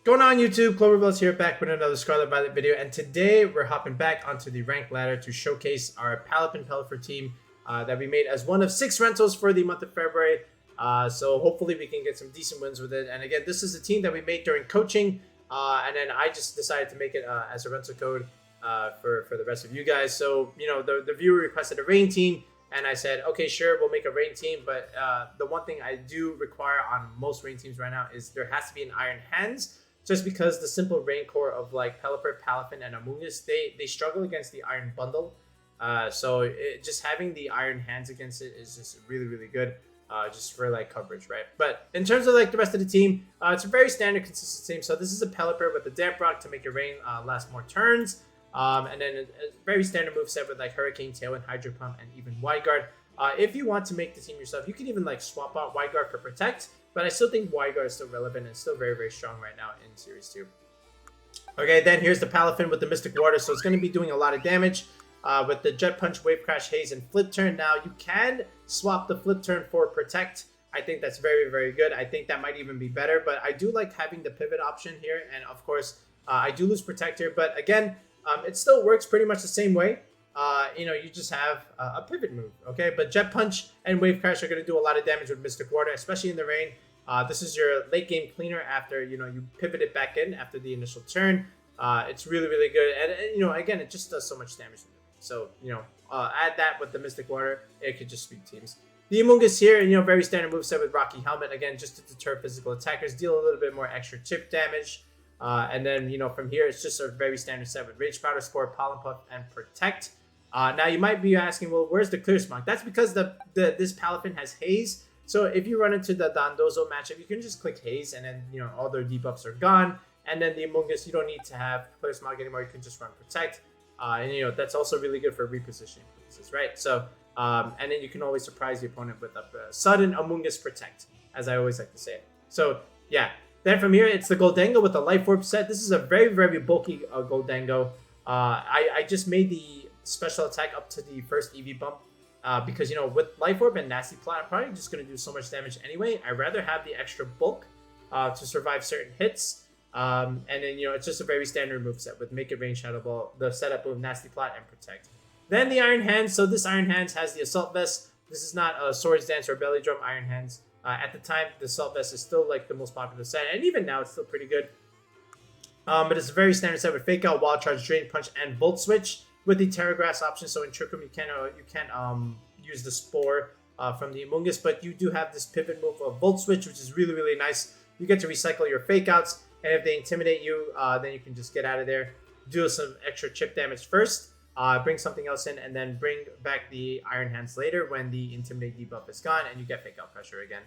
Going on YouTube, Cloverbells here back with another Scarlet Violet video, and today we're hopping back onto the rank ladder to showcase our Palafin Pelipper team that we made as one of 6 rentals for the month of February. So hopefully we can get some decent wins with it. And again, this is a team that we made during coaching, and then I just decided to make it as a rental code for the rest of you guys. So, you know, the viewer requested a rain team, and I said, okay, sure, we'll make a rain team. But the one thing I do require on most rain teams right now is there has to be an IronHands. Just because the simple rain core of like Pelipper, Palafin, and Amoongus, they struggle against the Iron Bundle. So just having the IronHands against it is just really, really good. Just for like coverage, right? But in terms of like the rest of the team, it's a very standard, consistent team. So this is a Pelipper with the Damp Rock to make your rain last more turns. And then a very standard moveset with like Hurricane, Tailwind, Hydro Pump, and even Wide Guard. If you want to make the team yourself, you can even like swap out Wide Guard for Protect. But I still think Wide Guard is still relevant and still very, very strong right now in Series 2. Okay, then here's the Palafin with the Mystic Water. So it's going to be doing a lot of damage with the Jet Punch, Wave Crash, Haze, and Flip Turn. Now, you can swap the Flip Turn for Protect. I think that's very, very good. I think that might even be better. But I do like having the Pivot option here. And of course, I do lose Protect here. But again, it still works pretty much the same way. You know, you just have a pivot move, okay? But Jet Punch and Wave Crash are going to do a lot of damage with Mystic Water, especially in the rain. This is your late game cleaner after, you know, you pivot it back in after the initial turn. It's really, really good. And, you know, again, it just does so much damage. So, you know, add that with the Mystic Water, it could just sweep teams. The Amoongus here, you know, very standard moveset with Rocky Helmet. Again, just to deter physical attackers, deal a little bit more extra chip damage. And then, you know, from here, it's just a very standard set with Rage Powder, Spore, Pollen Puff, and Protect. Now you might be asking, well, where's the Clear Smog? That's because this Palafin has Haze. So if you run into the Dondozo matchup, you can just click Haze, and then, you know, all their debuffs are gone. And then the Amoongus, you don't need to have Clear Smog anymore. You can just run Protect. And, you know, that's also really good for repositioning purposes, right? So, and then you can always surprise the opponent with a sudden Amoongus Protect, as I always like to say. So, yeah. Then from here, it's the Gholdengo with the Life Orb set. This is a very, very bulky Gholdengo. I just made the special attack up to the first EV bump because, you know, with Life Orb and Nasty Plot, I'm probably just going to do so much damage anyway. I'd rather have the extra bulk to survive certain hits. And then, you know, it's just a very standard moveset with Make It Rain, Shadow Ball, the setup of Nasty Plot, and Protect. Then the IronHands. So this IronHands has the Assault Vest. This is not a Swords Dance or Belly Drum IronHands. At the time, the Assault Vest is still like the most popular set, and even now it's still pretty good. But it's a very standard set with Fake Out, Wild Charge, Drain Punch, and Volt Switch with the Terra Grass option. So in Trick Room, you can't use the Spore from the Amoongus, but you do have this pivot move of Volt Switch, which is really, really nice. You get to recycle your Fake Outs, and if they intimidate you, then you can just get out of there, do some extra chip damage first, bring something else in, and then bring back the IronHands later when the Intimidate debuff is gone, and you get Fake Out Pressure again.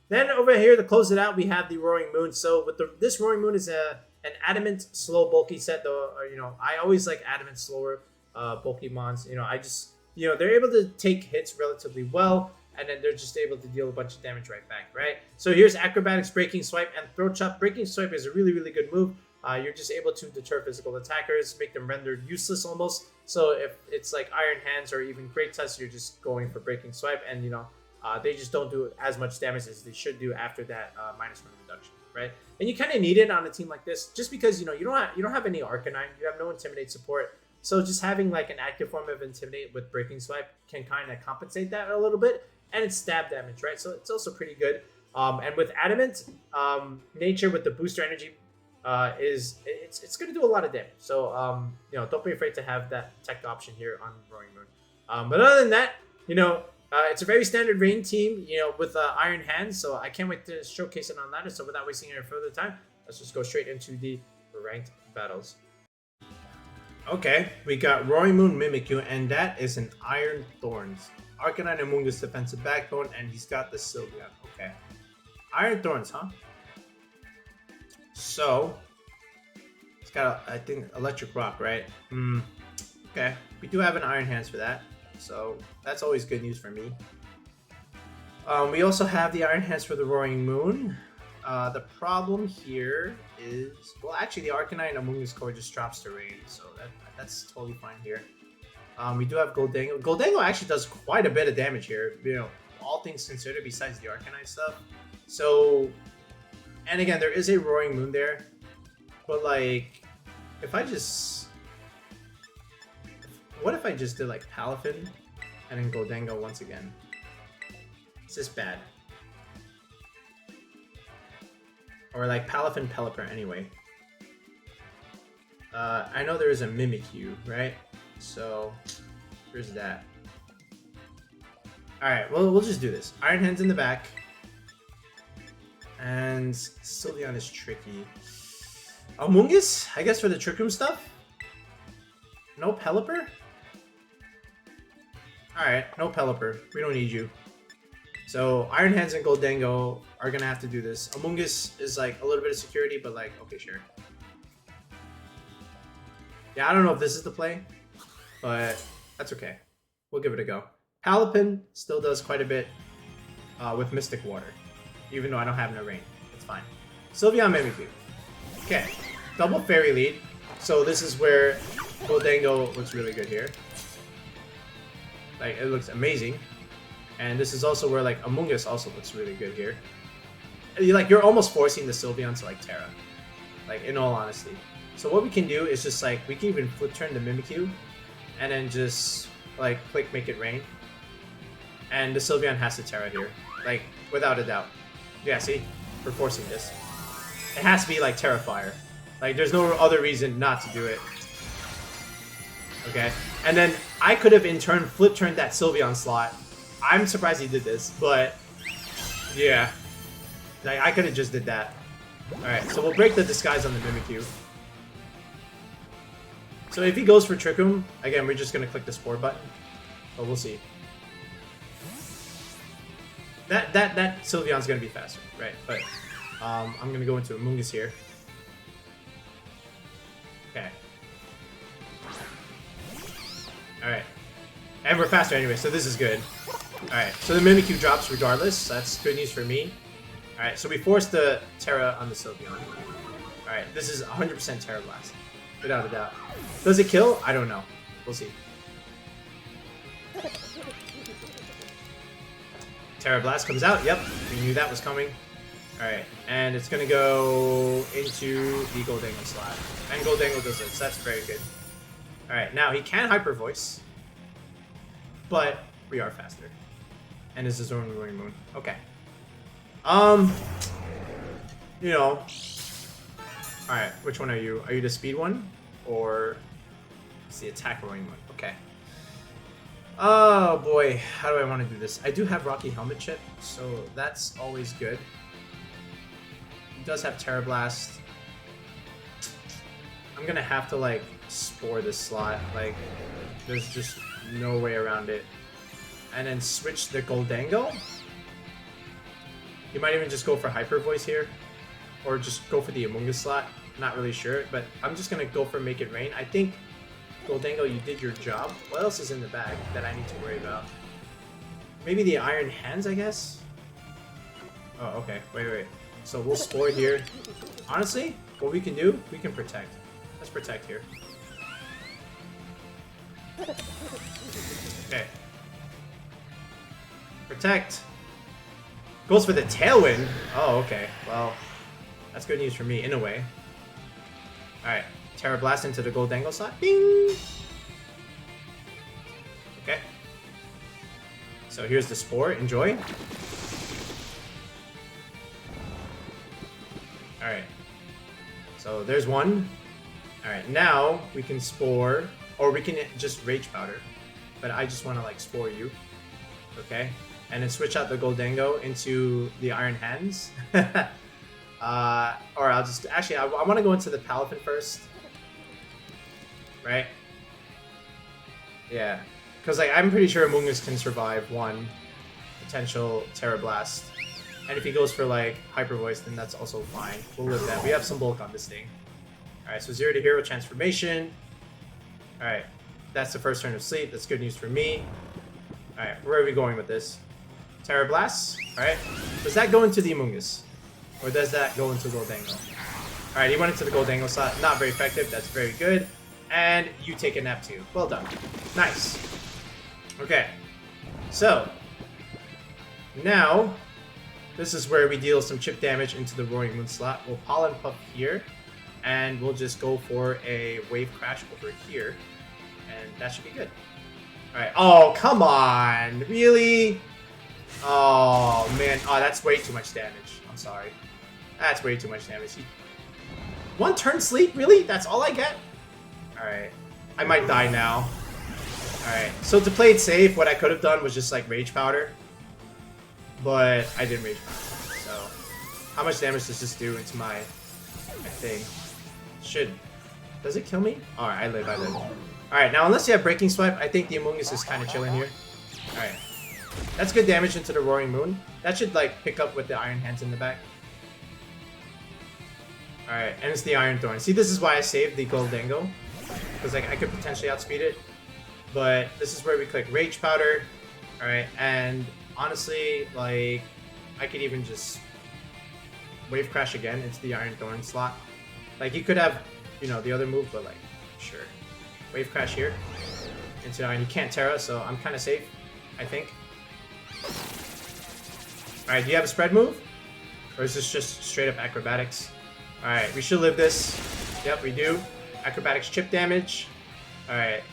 Then over here, to close it out, we have the RoaringMoon. So with this RoaringMoon is an Adamant slow bulky set, though. You know, I always like Adamant slower bulky mons. You know, they're able to take hits relatively well, and then they're just able to deal a bunch of damage right back, right? So here's Acrobatics, Breaking Swipe, and Throat Chop. Breaking Swipe is a really, really good move. You're just able to deter physical attackers, make them rendered useless almost. So if it's like IronHands or even Great Tusk, you're just going for Breaking Swipe, and, you know, they just don't do as much damage as they should do after that -1 reduction, right? And you kind of need it on a team like this, just because, you know, you don't have any Arcanine, you have no Intimidate support. So just having like an active form of Intimidate with Breaking Swipe can kind of compensate that a little bit, and it's stab damage, right? So it's also pretty good. And with Adamant, Nature with the Booster Energy it's going to do a lot of damage. So you know, don't be afraid to have that tech option here on RoaringMoon. But other than that, you know, it's a very standard rain team, you know, with IronHands. So I can't wait to showcase it on ladder. So without wasting any further time, let's just go straight into the ranked battles. Okay, we got RoaringMoon Mimikyu, and that is an Iron Thorns. Arcanine Amoongus defensive backbone, and he's got the Sylveon. Okay, Iron Thorns, huh? So it's got, I think, Electric Rock, right? Okay, we do have an IronHands for that, so that's always good news for me. We also have the IronHands for the RoaringMoon. The problem here is, well, actually the Arcanine Amoongus core just drops to rain, so that's totally fine here. We do have Gholdengo. Gholdengo actually does quite a bit of damage here, you know, all things considered, besides the Arcanine stuff. So, and again, there is a RoaringMoon there. But like, if I just... What if I just did like Palafin and then Gholdengo once again? Is this bad? Or like Palafin Pelipper anyway. I know there is a Mimikyu, right? So, there's that. Alright, well, we'll just do this. IronHands in the back. And Sylveon is tricky. Amoongus, I guess, for the Trick Room stuff? No Pelipper? Alright, no Pelipper. We don't need you. So, IronHands and Gholdengo are gonna have to do this. Amoongus is like a little bit of security, but like, okay, sure. Yeah, I don't know if this is the play, but that's okay. We'll give it a go. Palafin still does quite a bit with Mystic Water, even though I don't have no rain. It's fine. Sylveon Mimikyu. Okay, double Fairy lead. So this is where Gholdengo looks really good here. Like, it looks amazing. And this is also where, like, Amoongus also looks really good here. You're almost forcing the Sylveon to, like, Terra. Like, in all honesty. So what we can do is just, like, we can even flip turn the Mimikyu. And then just, like, click Make It Rain. And the Sylveon has to Terra here. Like, without a doubt. Yeah, see? We're forcing this. It has to be, like, Terra Fire. Like, there's no other reason not to do it. Okay? And then I could have, in turn, flip turned that Sylveon slot. I'm surprised he did this, but yeah. Like, I could have just did that. Alright, so we'll break the disguise on the Mimikyu. So if he goes for Trick Room, again, we're just going to click the Spore button. But we'll see. That Sylveon's going to be faster, right? But I'm going to go into Amoongus here. Okay. Alright. And we're faster anyway, so this is good. Alright, so the Mimikyu drops regardless. That's good news for me. Alright, so we forced the Terra on the Sylveon. Alright, this is 100% Terra Blast. Without a doubt. Does it kill? I don't know. We'll see. Terra Blast comes out. Yep, we knew that was coming. Alright, and it's going to go into the Gholdengo slot. And Gholdengo does it, so that's very good. Alright, now he can Hyper Voice. But we are faster. And this is RoaringMoon. Okay. You know. Alright, which one are you? Are you the speed one? Or it's the attack RoaringMoon? Okay. Oh boy, how do I want to do this? I do have Rocky Helmet Chip, so that's always good. He does have Terra Blast. I'm gonna have to like Spore this slot. Like, there's just no way around it. And then switch the Gholdengo. You might even just go for Hyper Voice here. Or just go for the Amoongus slot. Not really sure, but I'm just going to go for Make It Rain. I think, Gholdengo, you did your job. What else is in the bag that I need to worry about? Maybe the IronHands, I guess? Oh, okay. Wait. So we'll Spore here. Honestly, what we can do, we can Protect. Let's Protect here. Okay. Protect. Goes for the Tailwind. Oh, okay. Well, that's good news for me, in a way. Alright. Terra Blast into the Gholdengo slot. Bing! Okay. So here's the Spore. Enjoy. Alright. So there's one. Alright, now we can Spore, or we can just Rage Powder. But I just want to, like, Spore you. Okay? And then switch out the Gholdengo into the IronHands. Or I'll just... Actually, I want to go into the Palafin first. Right? Yeah. Because, like, I'm pretty sure Amoongus can survive one potential Terra Blast. And if he goes for, like, Hyper Voice, then that's also fine. We'll live that. We have some bulk on this thing. Alright, so 0 to Hero Transformation. Alright. That's the first turn of Sleep. That's good news for me. Alright, where are we going with this? Terra Blast. Alright. Does that go into the Amoongus? Or does that go into Gholdengo? Alright, he went into the Gholdengo slot. Not very effective. That's very good. And you take a nap too. Well done. Nice. Okay. So, now, this is where we deal some chip damage into the RoaringMoon slot. We'll Pollen Puff here. And we'll just go for a Wave Crash over here. And that should be good. Alright. Oh, come on. Really? Oh, man. Oh, that's way too much damage. I'm sorry. That's way too much damage. One turn sleep? Really? That's all I get? Alright. I might die now. Alright. So to play it safe, what I could have done was just like Rage Powder. But I didn't Rage Powder. So, how much damage does this do into my thing? Should. Does it kill me? Alright, I live. Alright, now unless you have Breaking Swipe, I think the Amoongus is kind of chilling here. Alright. That's good damage into the Roaring Moon. That should like pick up with the Iron Hands in the back. Alright, and it's the Iron Thorn. See, this is why I saved the Gholdengo. Because like I could potentially outspeed it. But this is where we click Rage Powder. Alright, and honestly, like, I could even just Wave Crash again into the Iron Thorn slot. Like, you could have, you know, the other move, but like, sure. Wave Crash here. Into Iron. You can't Terra, so I'm kind of safe, I think. Alright, do you have a spread move? Or is this just straight up acrobatics? Alright, we should live this. Yep, we do. Acrobatics chip damage. Alright.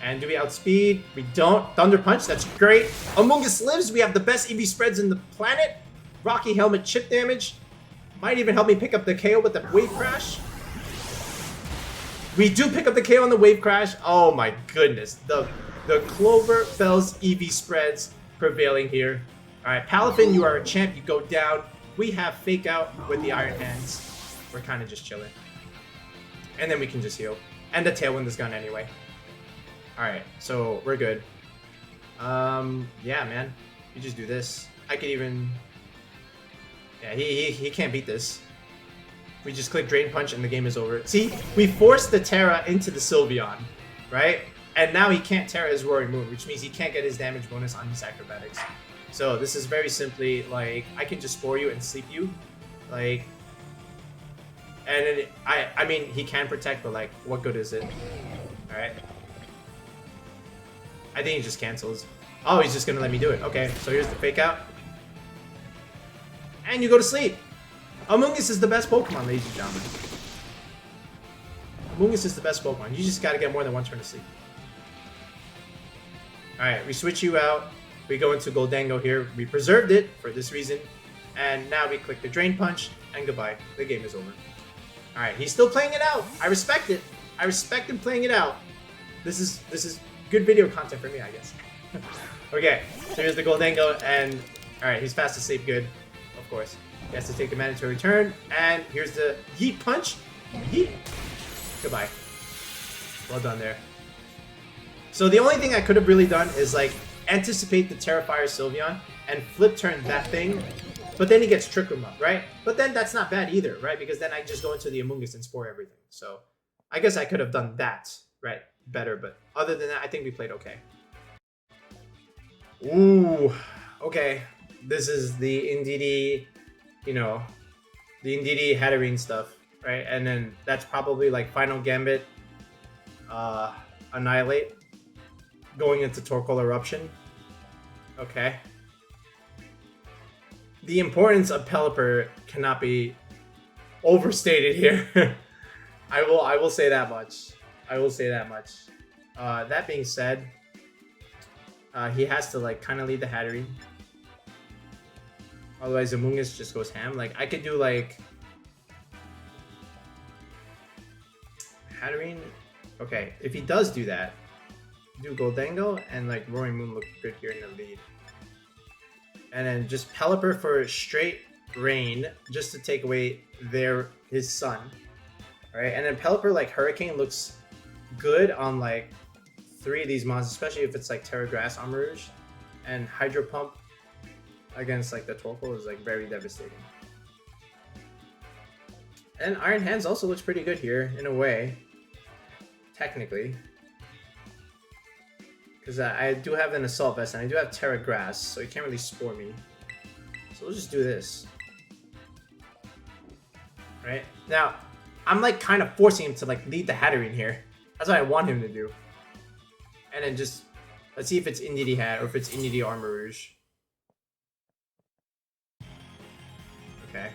And do we outspeed? We don't. Thunder Punch, that's great. Amoongus lives. We have the best EV spreads in the planet. Rocky Helmet chip damage. Might even help me pick up the KO with the Wave Crash. We do pick up the KO on the Wave Crash. Oh my goodness. The Clover Bell's EV spreads prevailing here. Alright, Palafin, you are a champ. You go down. We have Fake Out with the Iron Hands. We're kind of just chilling. And then we can just heal. And the Tailwind is gone anyway. Alright, so we're good. Yeah, man. You just do this. I could even... Yeah, he can't beat this. We just click Drain Punch and the game is over. See, we forced the Terra into the Sylveon, right? And now he can't Terra his Roaring Moon, which means he can't get his damage bonus on his acrobatics. So this is very simply, like, I can just Spore you and sleep you. Like... And I mean, he can protect, but like, what good is it? Alright. I think he just cancels. Oh, he's just gonna let me do it. Okay, so here's the Fake Out. And you go to sleep. Amoongus is the best Pokemon, ladies and gentlemen. Amoongus is the best Pokemon. You just gotta get more than one turn to sleep. Alright, we switch you out. We go into Gholdengo here. We preserved it for this reason. And now we click the Drain Punch, and goodbye. The game is over. Alright, he's still playing it out. I respect it. I respect him playing it out. This is good video content for me, I guess. Okay, so here's the Gholdengo, and alright, he's fast asleep, good. Of course. He has to take a mandatory turn, and here's the Yeet Punch. Yeet. Goodbye. Well done there. So the only thing I could have really done is like anticipate the Terrifier Sylveon and flip turn that thing, but then he gets Trick Room up, right? But then that's not bad either, right? Because then I just go into the Amoongus and Spore everything. So I guess I could have done that, right? Better, but other than that, I think we played okay. Ooh, okay. This is the Indeedee, you know, the Indeedee Hatterene stuff, right? And then that's probably like Final Gambit, Annihilape, going into Torkoal Eruption. Okay. The importance of Pelipper cannot be overstated here. I will say that much. I will say that much. That being said, he has to like kind of lead the Hatterene. Otherwise, Amoongus just goes ham. Like I could do like Hatterene. Okay, if he does do that, do Gholdengo and like RoaringMoon look good here in the lead. And then just Pelipper for straight Rain, just to take away his son. Alright, and then Pelipper like Hurricane looks good on like 3 of these monsters, especially if it's like Terra Grass Armarouge. And Hydro Pump against like the Torkoal is like very devastating. And Iron Hands also looks pretty good here in a way, technically. Because I do have an Assault Vest and I do have Terra Grass, so he can't really Spore me. So we'll just do this. Right? Now, I'm like kind of forcing him to like lead the Hatterene here. That's what I want him to do. And then just, let's see if it's Indeedee Hat or if it's Indeedee Armarouge. Okay.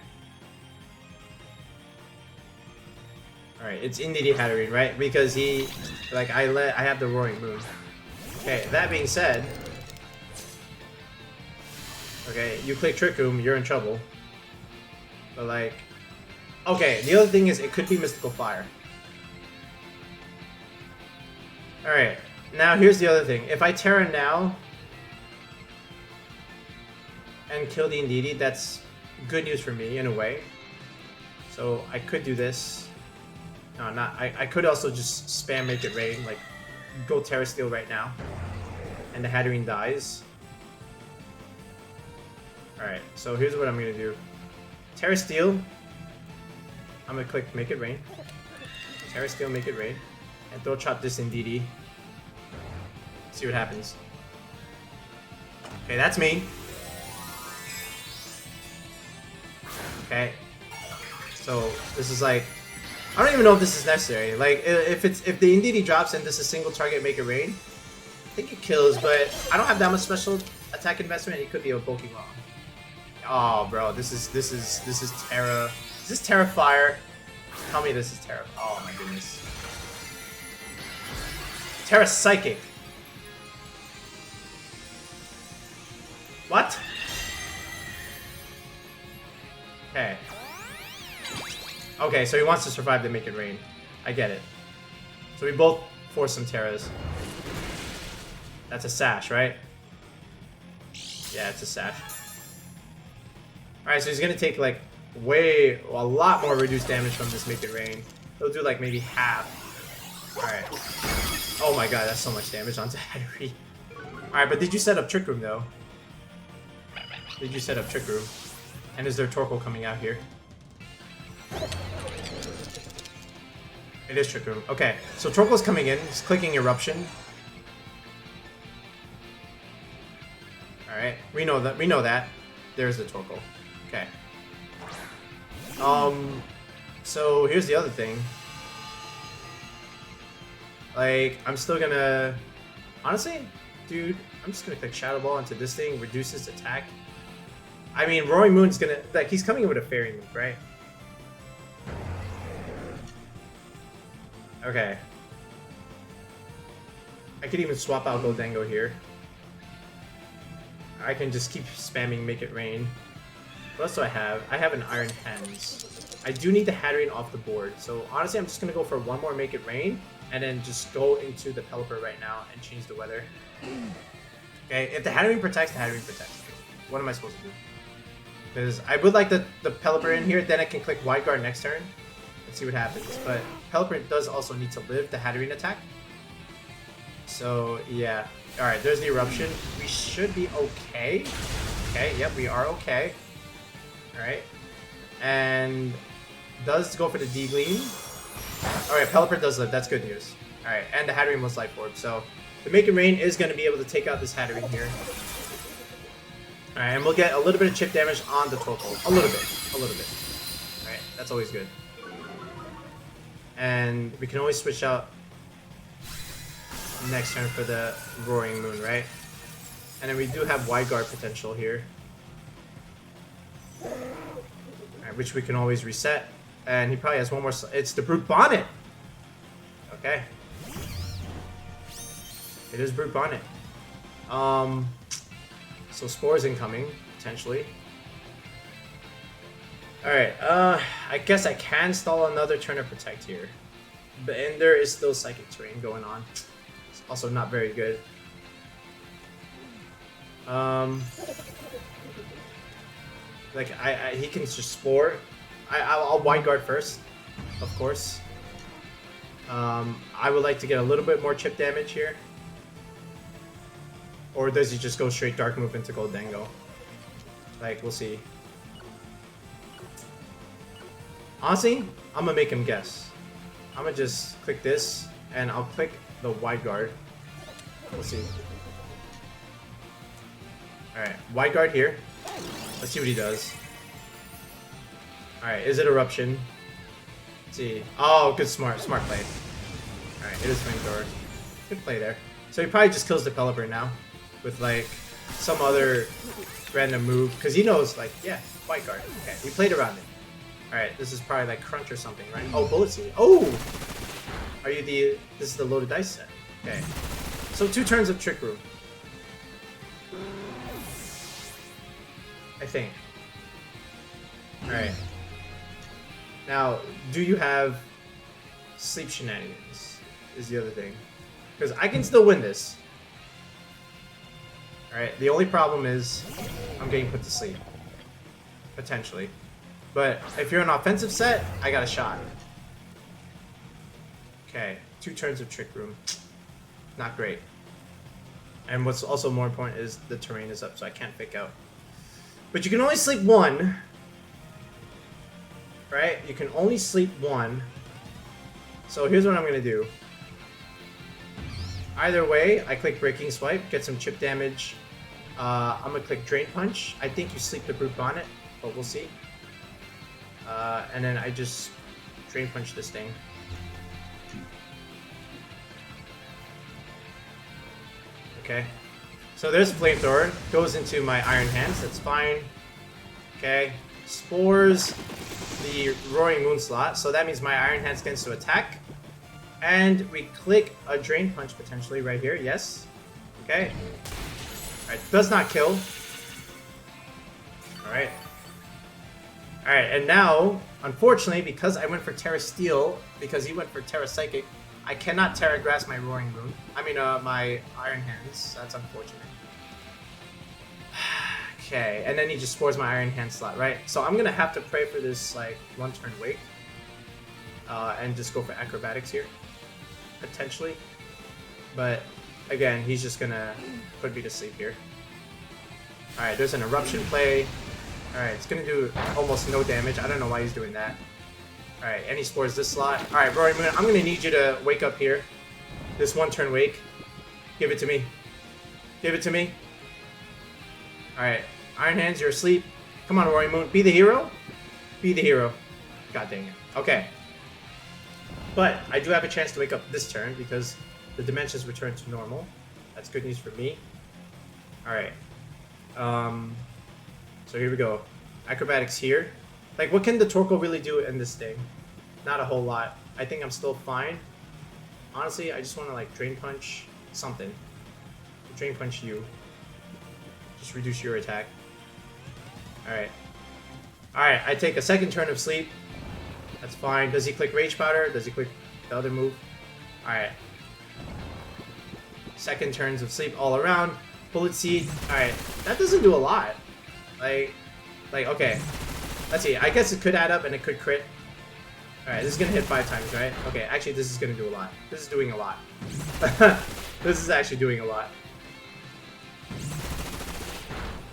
Alright, it's Indeedee Hatterene, right? Because he, like, I have the RoaringMoon. Okay, that being said, okay, you click Trick Room, you're in trouble. But like, okay, the other thing is it could be Mystical Fire. Alright, now here's the other thing. If I Terra now and kill the Indeedee, that's good news for me in a way. So I could do this. No, not. I could also just spam Make It Rain, like go Terra Steel right now, and the Hatterene dies. All right, so here's what I'm gonna do: Terra Steel. I'm gonna click Make It Rain. Terra Steel, Make It Rain, and throw chop this Indeedee. See what happens. Okay, that's me. Okay, so this is like. I don't even know if this is necessary. Like, if the Indeedee drops and this is single target Make It Rain, I think it kills, but I don't have that much special attack investment. It could be a Pokemon. Oh, bro, this is Terra. Is this Terra Fire? Tell me this is Terra. Oh my goodness. Terra Psychic. What? Okay. Okay, so he wants to survive the Make It Rain. I get it. So we both force some Terras. That's a Sash, right? Yeah, it's a Sash. Alright, so he's gonna take like a lot more reduced damage from this Make It Rain. He'll do like maybe half. Alright. Oh my god, that's so much damage onto Hatterene. Alright, but did you set up Trick Room though? Did you set up Trick Room? And is there Torkoal coming out here? It is Trick Room. Okay, so Torkoal's coming in. He's clicking Eruption. Alright, we know that. There's the Torkoal. Okay. So here's the other thing. Like, I'm still gonna... Honestly, dude, I'm just gonna click Shadow Ball into this thing, reduces attack. I mean, RoaringMoon's gonna... Like, he's coming in with a Fairy move, right? Okay. I could even swap out Gholdengo here. I can just keep spamming Make It Rain. What else do I have? I have an IronHands. I do need the Hatterene off the board, so honestly I'm just going to go for one more Make It Rain, and then just go into the Pelipper right now and change the weather. Okay, if the Hatterene protects, the Hatterene protects. What am I supposed to do? Because I would like the Pelipper in here, then I can click Wide Guard next turn. See what happens, but Pelipper does also need to live the Hatterene attack. So yeah, all right. There's the Eruption. We should be okay. Okay, yep, we are okay. All right, and does go for the D-Gleam. All right, Pelipper does live. That's good news. All right, and the Hatterene was Life Orb, so the Make It Rain is going to be able to take out this Hatterene here. All right, and we'll get a little bit of chip damage on the Torkoal. A little bit. All right, that's always good. And we can always switch out next turn for the RoaringMoon, right? And then we do have Wide Guard potential here. Alright, which we can always reset. And he probably has one more... It's the Brute Bonnet! Okay. It is Brute Bonnet. So Spore's incoming, potentially. Alright, I guess I can stall another turn of Protect here. And there is still Psychic Terrain going on. It's also not very good. Like, he can just Spore. I'll Wide Guard first, of course. I would like to get a little bit more chip damage here. Or does he just go straight Dark Move into Gholdengo? Like, we'll see. Honestly, I'm gonna make him guess. I'm gonna just click this, and I'll click the Wide Guard. We'll see. Alright, Wide Guard here. Let's see what he does. Alright, is it Eruption? Let's see. Oh, good, smart play. Alright, it is Flamethrower. Good play there. So he probably just kills the Pelipper now with like some other random move, because he knows, like, yeah, Wide Guard. Okay, we played around it. Alright, this is probably like Crunch or something, right? Oh, Bullet Seed. Oh! Are you the... This is the loaded dice set. Okay. So 2 turns of Trick Room. I think. Alright. Now, do you have Sleep Shenanigans? Is the other thing. Because I can still win this. Alright, the only problem is I'm getting put to sleep. Potentially. But if you're an offensive set, I got a shot. Okay, 2 turns of Trick Room. Not great. And what's also more important is the terrain is up, so I can't fake out. But you can only sleep 1. Right? You can only sleep 1. So here's what I'm going to do. Either way, I click Breaking Swipe, get some chip damage. I'm going to click Drain Punch. I think you sleep the Brute Bonnet, but we'll see. And then I just Drain Punch this thing. Okay. So there's Flamethrower. Goes into my IronHands. That's fine. Okay. Spores the RoaringMoon slot. So that means my IronHands gets to attack. And we click a Drain Punch potentially right here. Yes. Okay. Alright. Does not kill. Alright. Alright, and now, unfortunately, because I went for Terra Steel, because he went for Terra Psychic, I cannot Terra Grass my RoaringMoon. I mean, my IronHands. That's unfortunate. Okay, and then he just spores my IronHand slot, right? So I'm gonna have to pray for this, like, 1-turn wake. And just go for Acrobatics here. Potentially. But, again, he's just gonna put me to sleep here. Alright, there's an Eruption play. Alright, it's gonna do almost no damage. I don't know why he's doing that. Alright, and he spores this slot. Alright, RoaringMoon, I'm gonna need you to wake up here. This 1-turn wake. Give it to me. Give it to me. Alright, IronHands, you're asleep. Come on, RoaringMoon, be the hero. Be the hero. God dang it. Okay. But I do have a chance to wake up this turn because the dimensions return to normal. That's good news for me. Alright. So here we go. Acrobatics here. Like, what can the Torkoal really do in this thing? Not a whole lot. I think I'm still fine. Honestly, I just want to, like, Drain Punch something. Drain Punch you. Just reduce your attack. Alright. Alright, I take a 2nd turn of sleep. That's fine. Does he click Rage Powder? Does he click the other move? Alright. 2nd turns of sleep all around. Bullet Seed. Alright. That doesn't do a lot. Like, okay. Let's see. I guess it could add up and it could crit. Alright, this is gonna hit 5 times, right? Okay, actually, this is gonna do a lot. This is doing a lot. This is actually doing a lot.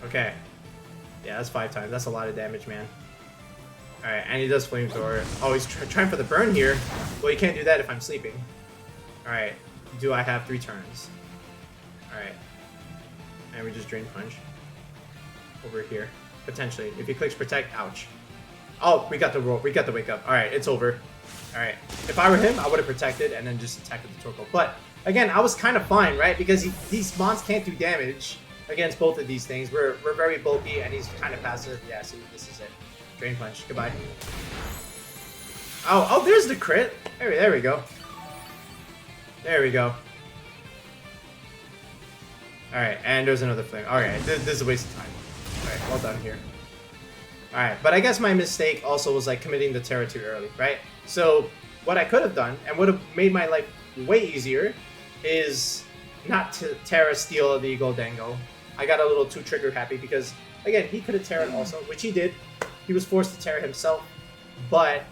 Okay. Yeah, that's 5 times. That's a lot of damage, man. Alright, and he does Flamethrower. Oh, he's trying for the burn here. Well, you can't do that if I'm sleeping. Alright. Do I have 3 turns? Alright. And we just Drain Punch. Over here. Potentially. If he clicks Protect, ouch. Oh, we got the roll. We got the wake up. Alright, it's over. Alright. If I were him, I would have protected and then just attacked with the Torkoal. But, again, I was kind of fine, right? Because these mons can't do damage against both of these things. We're very bulky and he's kind of passive. Yeah, see, this is it. Drain Punch. Goodbye. Oh, there's the crit. There we go. There we go. Alright, and there's another flame. Alright, this is a waste of time. Alright, well done here. Alright, but I guess my mistake also was like committing the Terra too early, right? So, what I could have done, and would have made my life way easier, is not to Terra Steel the Gholdengo. I got a little too trigger happy because, again, he could have Terra'd also, which he did. He was forced to Terra himself, but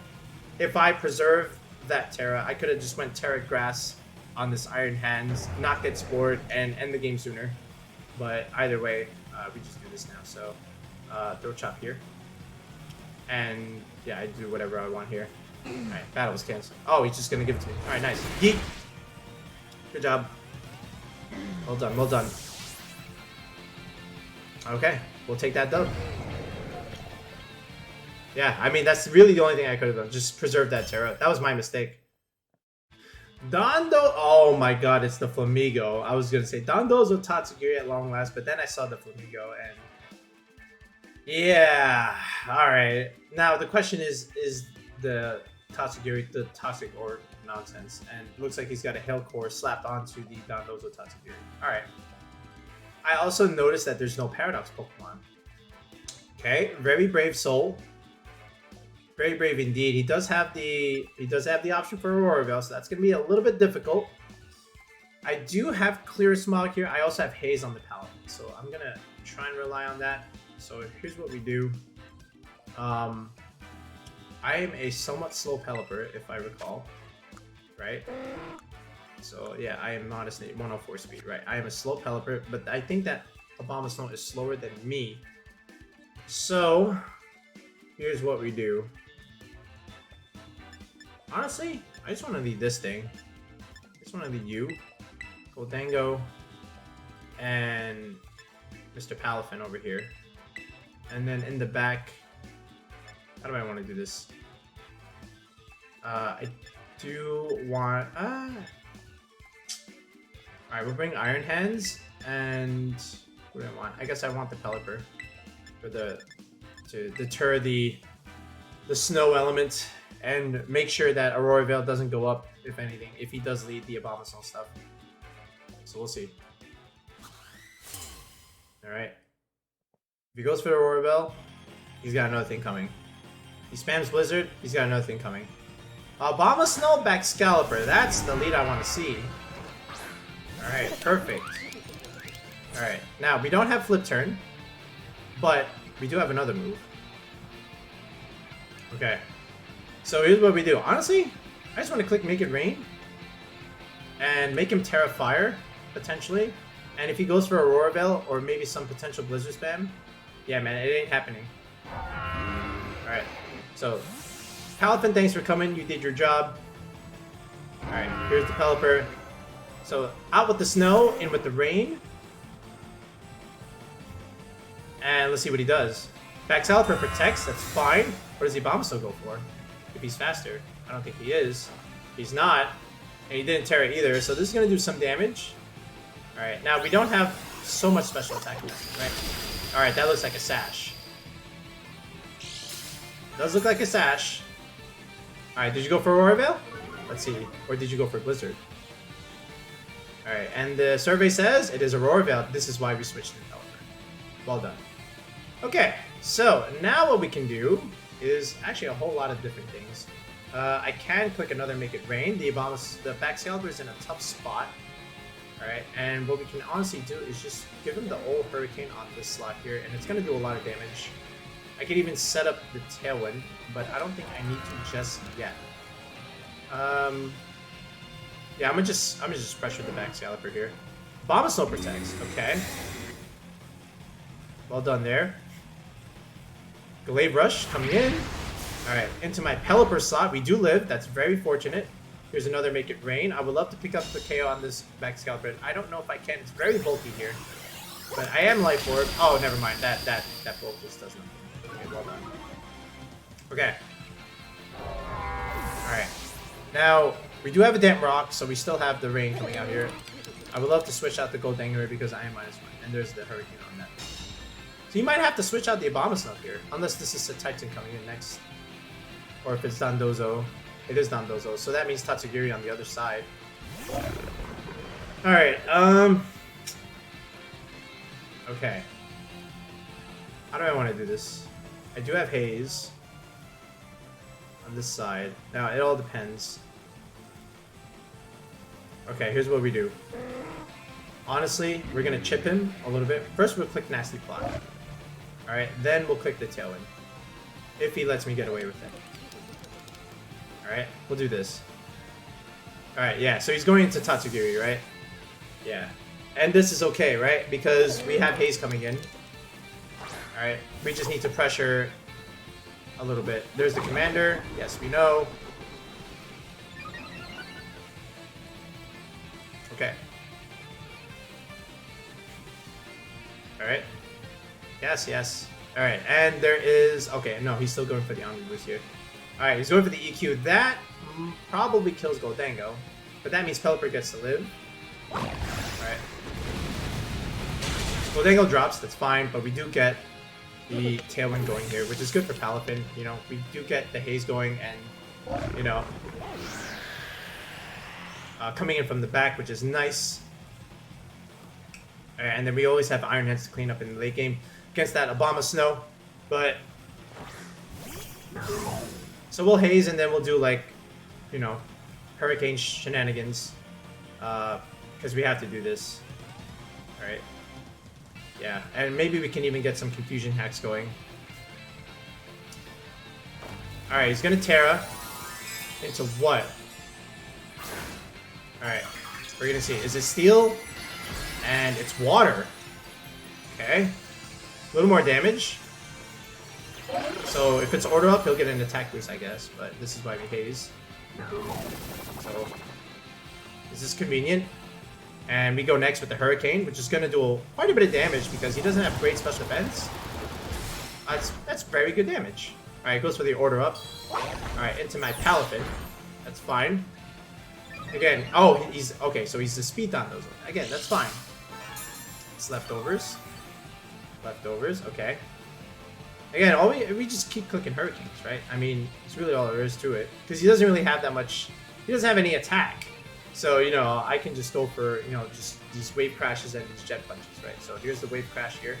if I preserved that Terra, I could have just went Terra Grass on this IronHands, not get Spored, and end the game sooner. But either way, we just do this now. So, throw Chop here. And, yeah, I do whatever I want here. Alright, battle was canceled. Oh, he's just gonna give it to me. Alright, nice. Yeet! Good job. Well done, well done. Okay, we'll take that dub. Yeah, I mean, that's really the only thing I could have done. Just preserve that Terra. That was my mistake. Oh my god, it's the Flamigo. I was gonna say Dondozo Tatsugiri at long last, but then I saw the Flamigo and Yeah. All right. Now the question is the Tatsugiri the toxic or nonsense? And it looks like he's got a Hail Core slapped onto the Dondozo Tatsugiri. All right. I also noticed that there's no Paradox Pokemon. Okay, very brave soul. Very brave indeed. He does have the option for Aurora Veil, so that's gonna be a little bit difficult. I do have Clear Smog here. I also have Haze on the Palafin, so I'm gonna try and rely on that. So here's what we do. I am a somewhat slow Pelipper, if I recall, right? So yeah, I am not a 104 speed, right? I am a slow Pelipper, but I think that Abomasnow is slower than me. So here's what we do. Honestly, I just want to lead this thing. I just want to lead you, Gholdengo, and Mr. Palafin over here. And then in the back, how do I want to do this? I do want... Alright, we'll bring IronHands, and what do I want? I guess I want the Pelipper for to deter the snow element and make sure that Aurora Veil doesn't go up, if anything, if he does lead the Abomasnow stuff. So we'll see. Alright. If he goes for the Aurora Veil, he's got another thing coming. He spams Blizzard, he's got another thing coming. Abomasnow, Baxcalibur, that's the lead I want to see. Alright, perfect. Alright, now we don't have Flip Turn, but we do have another move. Okay, so here's what we do. Honestly, I just want to click Make It Rain and make him Terra Fire, potentially. And if he goes for Aurora Veil or maybe some potential Blizzard spam, yeah, man, it ain't happening. Alright, so Palafin, thanks for coming. You did your job. Alright, here's the Pelipper. So out with the snow, in with the rain. And let's see what he does. Baxcalibur protects, that's fine. What does the Abomasnow go for? If he's faster. I don't think he is. He's not. And he didn't tear it either, so this is going to do some damage. Alright, now we don't have so much special attack, right? Alright, that looks like a Sash. Does look like a Sash. Alright, did you go for Aurora Veil? Let's see. Or did you go for Blizzard? Alright, and the survey says it is Aurora Veil. This is why we switched to Pelipper. Well done. Okay, so now what we can do is actually a whole lot of different things. I can click another Make It Rain. The Baxcalibur is in a tough spot. Alright, and what we can honestly do is just give him the old Hurricane on this slot here, and it's going to do a lot of damage. I could even set up the Tailwind, but I don't think I need to just yet. Yeah, I'm gonna just pressure the Baxcalibur here. Abomasnow protects, okay. Well done there. Glaive Rush coming in. Alright, into my Pelipper slot. We do live, that's very fortunate. Here's another Make It Rain. I would love to pick up the KO on this Baxcalibur. I don't know if I can. It's very bulky here. But I am Life Orb. Oh, never mind. That bulk just does nothing. Okay, well done. Okay. Alright. Now, we do have a Damp Rock, so we still have the rain coming out here. I would love to switch out the Gholdengo because I am -1, and there's the Hurricane on that. So you might have to switch out the Abomasnow here, unless this is Cetitan coming in next. Or if it's Dondozo. It is Dondozo, so that means Tatsugiri on the other side. Alright, okay. How do I want to do this? I do have Haze on this side. Now, it all depends. Okay, here's what we do. Honestly, we're going to chip him a little bit. First, we'll click Nasty Plot. Alright, then we'll click the Tailwind. If he lets me get away with it. Alright, we'll do this. Alright, yeah, so he's going into Tatsugiri, right? Yeah. And this is okay, right? Because we have Haze coming in. Alright, we just need to pressure a little bit. There's the Commander. Yes, we know. Okay. Alright. Yes, yes. Alright, and there is... Okay, no, he's still going for the Amoongus here. Alright, he's going for the EQ. That probably kills Gholdengo, but that means Pelipper gets to live. Alright. Gholdengo drops, that's fine, but we do get the Tailwind going here, which is good for Palafin. You know, we do get the Haze going and, you know, coming in from the back, which is nice. And then we always have IronHands to clean up in the late game against that Abomasnow. But so we'll Haze and then we'll do like, you know, Hurricane shenanigans. Because we have to do this. Alright. Yeah, and maybe we can even get some confusion hacks going. Alright, he's gonna Terra. Into what? Alright, we're gonna see. Is it Steel? And it's Water. Okay. A little more damage. So if it's Order Up, he'll get an attack boost, I guess. But this is why we Haze. So this is convenient. And we go next with the Hurricane, which is going to do quite a bit of damage because he doesn't have great special defense. That's very good damage. Alright, goes for the Order Up. Alright, into my Palafin. That's fine. Again, oh, he's... Okay, so he's the Speed Dondozo. Again, that's fine. It's Leftovers. Leftovers, okay. Again, all we just keep clicking Hurricanes, right? I mean, it's really all there is to it. Because he doesn't really have that much... He doesn't have any attack. So, you know, I can just go for, you know, just these Wave Crashes and these Jet Punches, right? So here's the Wave Crash here.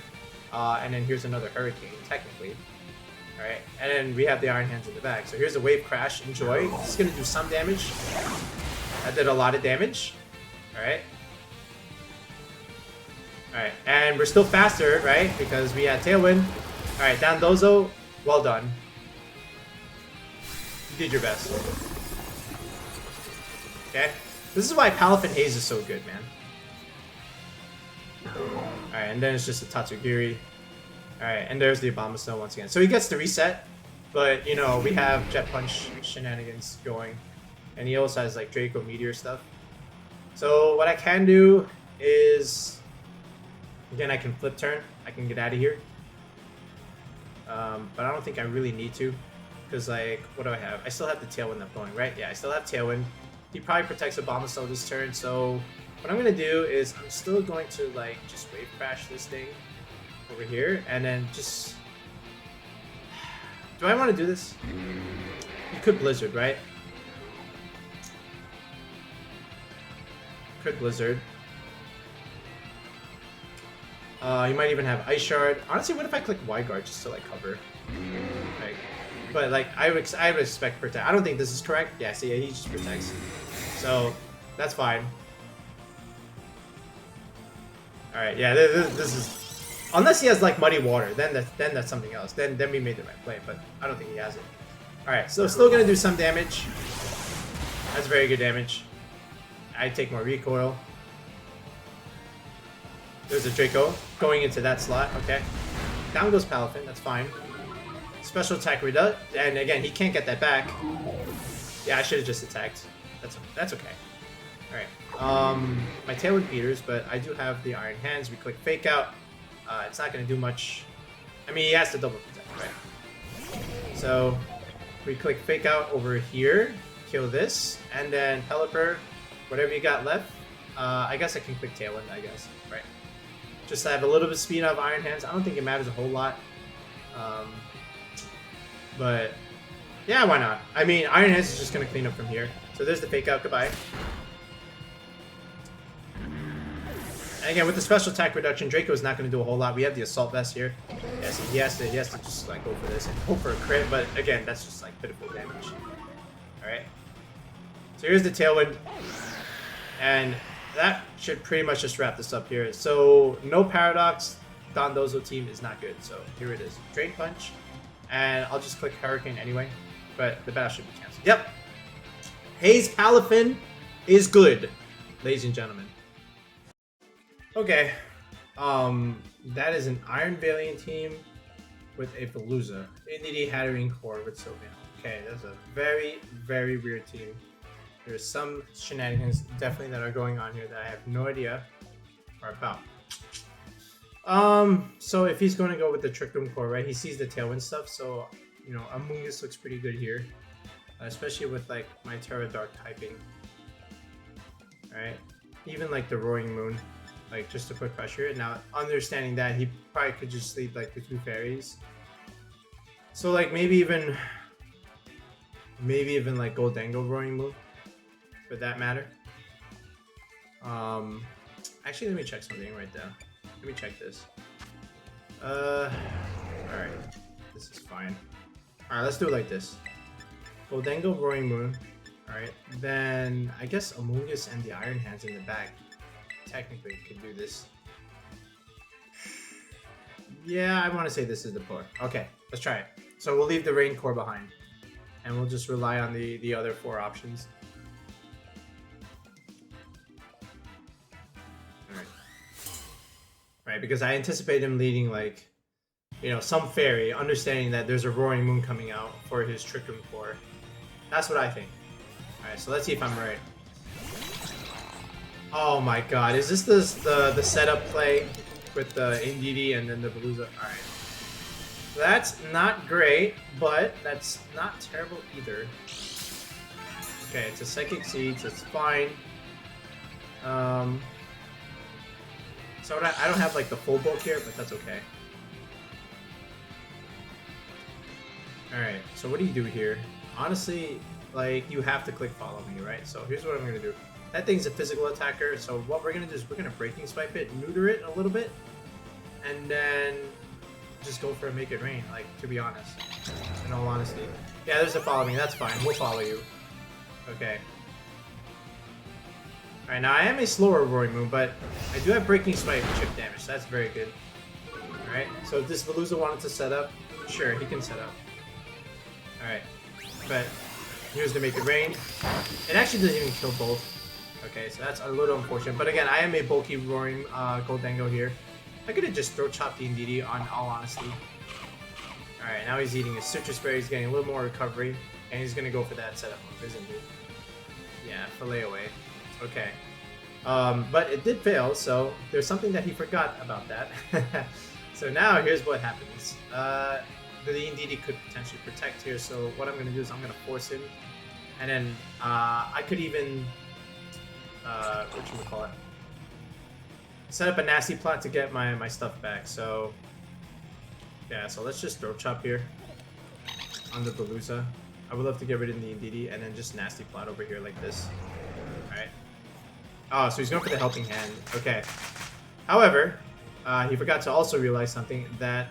And then here's another Hurricane, technically. Alright, and then we have the IronHands in the back. So here's a Wave Crash, enjoy. This is going to do some damage. That did a lot of damage. Alright. Alright, and we're still faster, right? Because we had Tailwind. Alright, Dondozo, well done. You did your best. Okay? This is why Palafin Haze is so good, man. Alright, and then it's just a Tatsugiri. Alright, and there's the Abomasnow once again. So he gets the reset, but, you know, we have Jet Punch shenanigans going. And he also has, like, Draco Meteor stuff. So what I can do is... Again, I can flip turn. I can get out of here. But I don't think I really need to. Because, like, what do I have? I still have the Tailwind up going, right? Yeah, I still have Tailwind. He probably protects Abomasnow this turn, so what I'm going to do is I'm still going to, like, just Wave Crash this thing over here, and then just... Do I want to do this? You could Blizzard, right? Could Blizzard. You might even have Ice Shard. Honestly, what if I click Y Guard just to, like, cover? Like, but, like, I would expect Protect. I don't think this is correct. Yeah, see, he just protects. So, that's fine. Alright, yeah, this is... Unless he has, like, Muddy Water, then that's something else. Then we made the right play, but I don't think he has it. Alright, so still gonna do some damage. That's very good damage. I take more recoil. There's a Draco going into that slot, okay. Down goes Palafin, that's fine. Special attack reduct, and again, he can't get that back. Yeah, I should have just attacked. That's okay. Alright. My Tailwind beaters, but I do have the IronHands. We click Fake Out. It's not going to do much. I mean, he has to double protect, right? So, we click Fake Out over here. Kill this. And then Pelipper, whatever you got left. I guess I can click Tailwind, I guess. Right. Just to have a little bit of speed out of IronHands. I don't think it matters a whole lot. But, yeah, why not? I mean, IronHands is just going to clean up from here. So there's the Fake Out. Goodbye. And again, with the special attack reduction, Draco is not going to do a whole lot. We have the Assault Vest here. Yes, he has to just, like, go for this and hope for a crit. But, again, that's just, like, pitiful damage. Alright. So here's the Tailwind. And that should pretty much just wrap this up here. So, no Paradox. Dondozo team is not good. So, here it is. Drain Punch. And I'll just click Hurricane anyway. But the battle should be canceled. Yep. Haze Palafin is good, ladies and gentlemen. Okay. That is an Iron Valiant team with a Veluza. Indeedee, Hatterene core with Sylveon. Okay, that's a very, very weird team. There's some shenanigans definitely that are going on here that I have no idea are about. So if he's going to go with the Trick Room core, right, he sees the Tailwind stuff, so, you know, Amoongus looks pretty good here. Especially with, like, my Terra Dark typing. Alright. Even, like, the RoaringMoon. like just to put pressure. Now, understanding that he probably could just sleep like the 2 fairies. So like maybe even like Gholdengo RoaringMoon, for that matter. Actually, let me check something right there. Let me check this. All right, this is fine. All right, let's do it like this. Gholdengo RoaringMoon. All right, then I guess Amoongus and the IronHands in the back technically could do this. Yeah, I want to say this is the play. Okay, let's try it. So we'll leave the Rain Core behind, and we'll just rely on the other 4 options. Alright. Right, because I anticipate him leading, like, you know, some fairy, understanding that there's a RoaringMoon coming out for his Trick Room Core. That's what I think. Alright, so let's see if I'm right. Oh my god, is this the setup play with the Indeedee and then the Veluza? Alright. That's not great, but that's not terrible either. Okay, it's a Psychic Seeds, it's fine. So I don't have like the full bulk here, but that's okay. Alright, so what do you do here? Honestly, like, you have to click follow me, right? So here's what I'm gonna do. That thing's a physical attacker, so what we're gonna do is we're gonna Breaking Swipe it, neuter it a little bit, and then just go for a Make It Rain, like, to be honest. In all honesty. Yeah, there's a follow me, that's fine, we'll follow you. Okay. Alright, now I am a slower RoaringMoon, but I do have Breaking Swipe chip damage, so that's very good. Alright, so if this Veluza wanted to set up, sure, he can set up. Alright, but here's the Make It Rain. It actually doesn't even kill both. Okay, so that's a little unfortunate. But again, I am a bulky Roaring Gholdengo here. I could have just throat chopped the Indeedee, on all honesty. Alright, now he's eating his Citrus Berry. He's getting a little more recovery. And he's going to go for that setup move, isn't he? Yeah, fillet away. Okay. But it did fail, so there's something that he forgot about that. So now, here's what happens. The Indeedee could potentially protect here, so what I'm going to do is I'm going to force him. And then I could even... whatchamacallit? Set up a nasty plot to get my stuff back, so... Yeah, so let's just throat chop here on the Veluza. I would love to get rid of the Indeedee and then just nasty plot over here like this. Alright. Oh, so he's going for the Helping Hand. Okay. However, he forgot to also realize something that...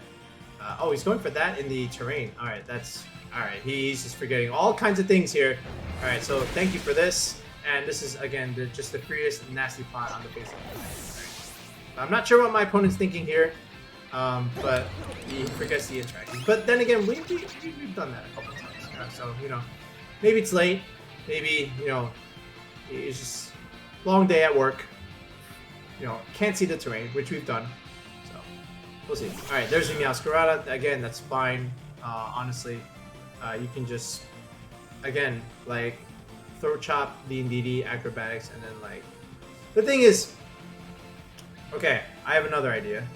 oh, he's going for that in the terrain. Alright, that's... Alright, he's just forgetting all kinds of things here. Alright, so thank you for this. And this is, again, just the freest nasty plot on the face of the planet. I'm not sure what my opponent's thinking here, but he forgets the interactions. But then again, we've done that a couple of times. So, you know, maybe it's late. Maybe, you know, it's just long day at work. You know, can't see the terrain, which we've done. So, we'll see. Alright, there's the Meowscarada. Again, that's fine. Honestly, you can just, again, like, throat chop the Indeedee, acrobatics, and then like... The thing is... Okay, I have another idea.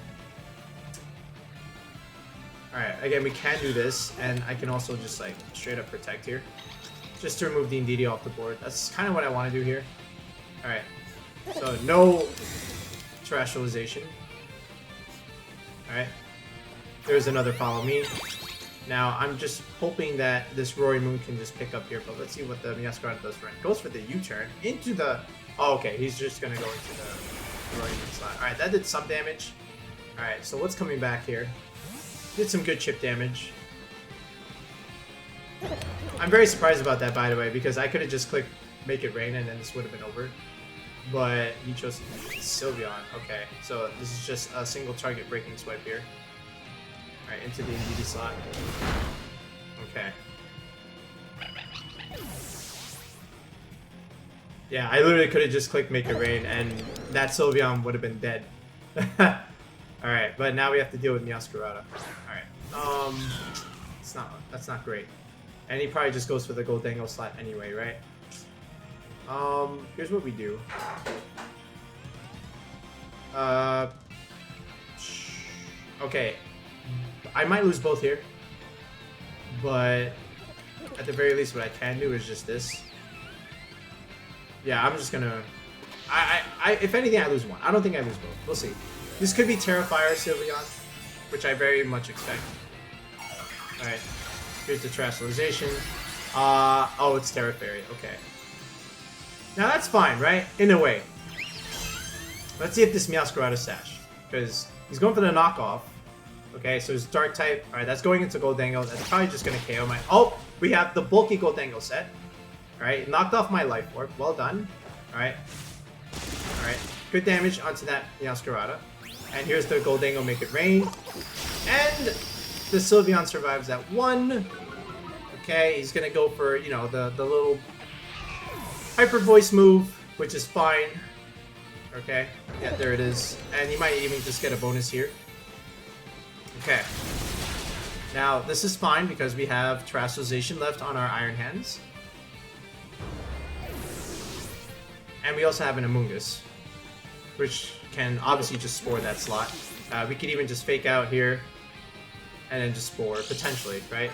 Alright, again, we can do this, and I can also just like straight up protect here. Just to remove the Indeedee off the board. That's kind of what I want to do here. Alright, so no terrestrialization. Alright, there's another follow me. Now, I'm just hoping that this RoaringMoon can just pick up here, but let's see what the Meowscarada does for him. Goes for the U-turn into the... Oh, okay, he's just going to go into the RoaringMoon slot. Alright, that did some damage. Alright, so what's coming back here? Did some good chip damage. I'm very surprised about that, by the way, because I could have just clicked Make It Rain and then this would have been over. But he chose Sylveon. Okay, so this is just a single target Breaking Swipe here. Alright, into the Indeedee slot. Okay. Yeah, I literally could have just clicked Make It Rain and that Sylveon would have been dead. Alright, but now we have to deal with Meowscarada. Alright. That's not great. And he probably just goes for the Gholdengo slot anyway, right? Here's what we do. Okay. I might lose both here, but at the very least what I can do is just this. Yeah, I'm just gonna... If anything, I lose one. I don't think I lose both. We'll see. This could be Terra Fire Sylveon, which I very much expect. Alright. Here's the Terastallization. Oh, it's Terra Fairy. Okay. Now that's fine, right? In a way. Let's see if this Meowscarada Sash. Because he's going for the knockoff. Okay, so it's Dark type. Alright, that's going into Gholdengo. That's probably just going to KO my... Oh! We have the bulky Gholdengo set. Alright, knocked off my Life Orb. Well done. Alright. Alright. Good damage onto that Meowscarada. And here's the Gholdengo Make It Rain. And the Sylveon survives at 1. Okay, he's going to go for, you know, the little Hyper Voice move, which is fine. Okay, yeah, there it is. And he might even just get a bonus here. Okay. Now, this is fine because we have Terastallization left on our IronHands. And we also have an Amoongus, which can obviously just Spore that slot. We could even just Fake Out here, and then just Spore, potentially, right?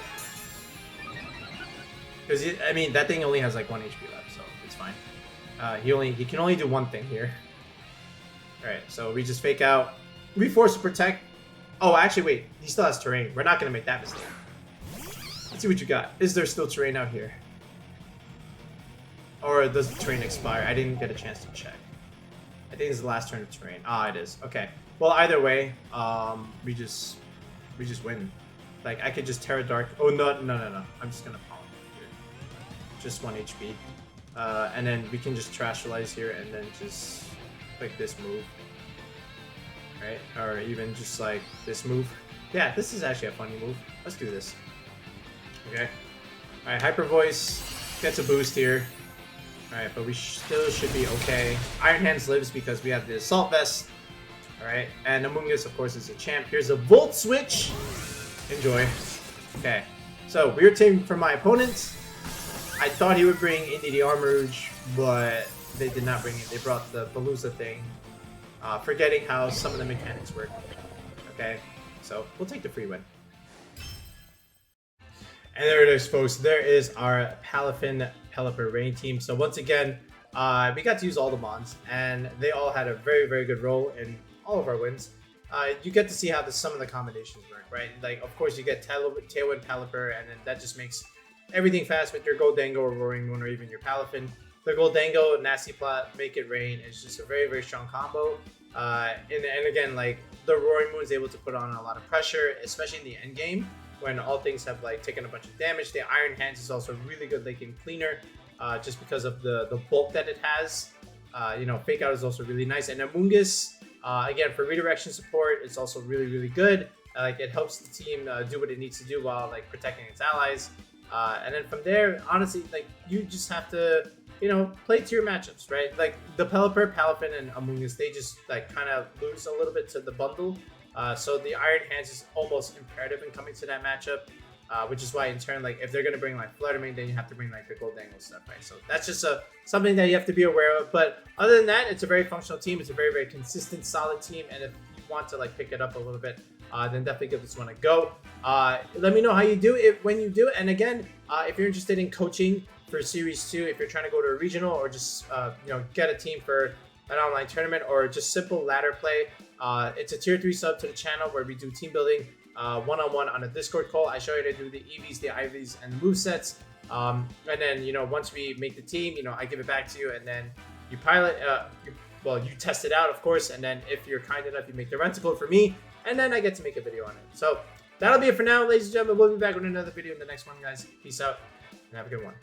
Because, I mean, that thing only has like 1 HP left, so it's fine. He can only do one thing here. Alright, so we just Fake Out. We Force to Protect. Oh, actually, wait. He still has Terrain. We're not going to make that mistake. Let's see what you got. Is there still Terrain out here? Or does the Terrain expire? I didn't get a chance to check. I think it's the last turn of Terrain. Ah, it is. Okay. Well, either way, we just win. Like, I could just Terra Dark. Oh, no. I'm just going to Pollen here. Just 1 HP. And then we can just Terastallize here and then just click this move. Right? Or even just like this move. Yeah, this is actually a funny move. Let's do this. Okay. Alright, Hyper Voice gets a boost here. Alright, but we still should be okay. IronHands lives because we have the Assault Vest. Alright, and Amoongus, of course, is a champ. Here's a Volt Switch. Enjoy. Okay, so weird team for my opponent. I thought he would bring Indeedee Armarouge, but they did not bring it. They brought the Veluza thing. Forgetting how some of the mechanics work. Okay, so we'll take the free win. And there it is, folks. There is our Palafin Rain team. So once again, we got to use all the mons, and they all had a very, very good role in all of our wins. You get to see how some of the combinations work, right? Like, of course, you get Tailwind Pelipper, and then that just makes everything fast with your Gholdengo or RoaringMoon or even your Palafin. The Gholdengo, Nasty Plot, Make It Rain is just a very, very strong combo. And again, like, the RoaringMoon is able to put on a lot of pressure, especially in the end game when all things have like taken a bunch of damage. The IronHands is also a really good late game cleaner, just because of the bulk that it has. You know, Fake Out is also really nice, and Amoongus, again, for redirection support, it's also really, really good. Like, it helps the team do what it needs to do while like protecting its allies. And then from there, honestly, like, you just have to, you know, play to your matchups, right? Like, the Pelipper, Palafin, and Amoongus, they just like kind of lose a little bit to the bundle. So the IronHands is almost imperative in coming to that matchup, which is why in turn, like, if they're gonna bring like Fluttermane, then you have to bring like the Gholdengo stuff, right? So that's just something that you have to be aware of. But other than that, it's a very functional team. It's a very, very consistent, solid team. And if you want to like pick it up a little bit, then definitely give this one a go. Let me know how you do it when you do it. And again, if you're interested in coaching for Series 2, if you're trying to go to a regional or just you know, get a team for an online tournament or just simple ladder play, it's a tier 3 sub to the channel where we do team building one-on-one on a Discord call. I show you how to do the EVs, the IVs, and the movesets. And then, you know, once we make the team, you know, I give it back to you, and then you pilot, you test it out, of course, and then if you're kind enough, you make the rental code for me, and then I get to make a video on it. So that'll be it for now, ladies and gentlemen. We'll be back with another video in the next one, guys. Peace out, and have a good one.